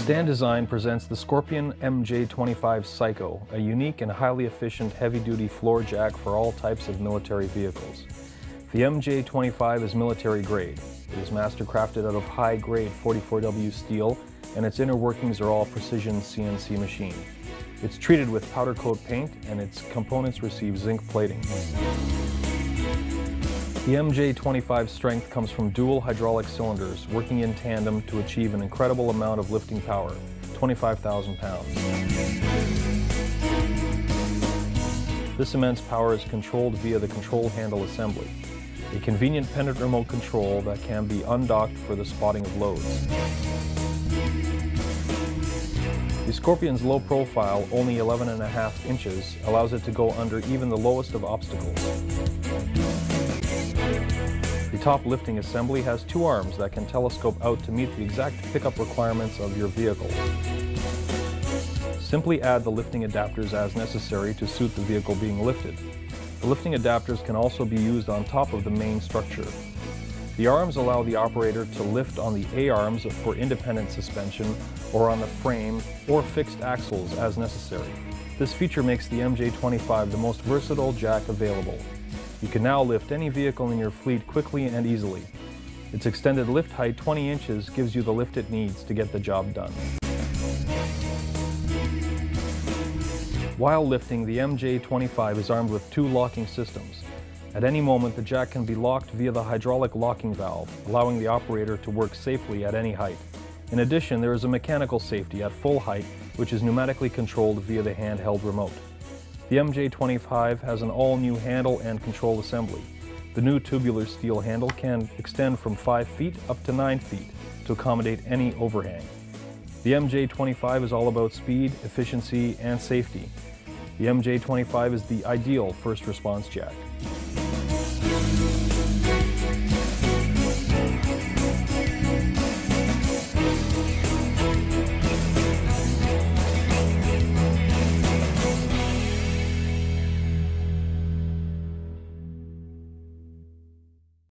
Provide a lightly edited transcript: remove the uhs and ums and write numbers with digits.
Stand Design presents the Scorpion MJ25 PSYCHO, a unique and highly efficient heavy-duty floor jack for all types of military vehicles. The MJ25 is military grade. It is master-crafted out of high-grade 44W steel, and its inner workings are all precision CNC machined. It's treated with powder coat paint, and its components receive zinc plating. The MJ25's strength comes from dual hydraulic cylinders working in tandem to achieve an incredible amount of lifting power, 25,000 pounds. This immense power is controlled via the control handle assembly, a convenient pendant remote control that can be undocked for the spotting of loads. The Scorpion's low profile, only 11.5 inches, allows it to go under even the lowest of obstacles. The top lifting assembly has two arms that can telescope out to meet the exact pickup requirements of your vehicle. Simply add the lifting adapters as necessary to suit the vehicle being lifted. The lifting adapters can also be used on top of the main structure. The arms allow the operator to lift on the A-arms for independent suspension or on the frame or fixed axles as necessary. This feature makes the MJ25 the most versatile jack available. You can now lift any vehicle in your fleet quickly and easily. Its extended lift height, 20 inches, gives you the lift it needs to get the job done. While lifting, the MJ25 is armed with two locking systems. At any moment, the jack can be locked via the hydraulic locking valve, allowing the operator to work safely at any height. In addition, there is a mechanical safety at full height, which is pneumatically controlled via the handheld remote. The MJ25 has an all-new handle and control assembly. The new tubular steel handle can extend from 5 feet up to 9 feet to accommodate any overhang. The MJ25 is all about speed, efficiency, and safety. The MJ25 is the ideal first response jack.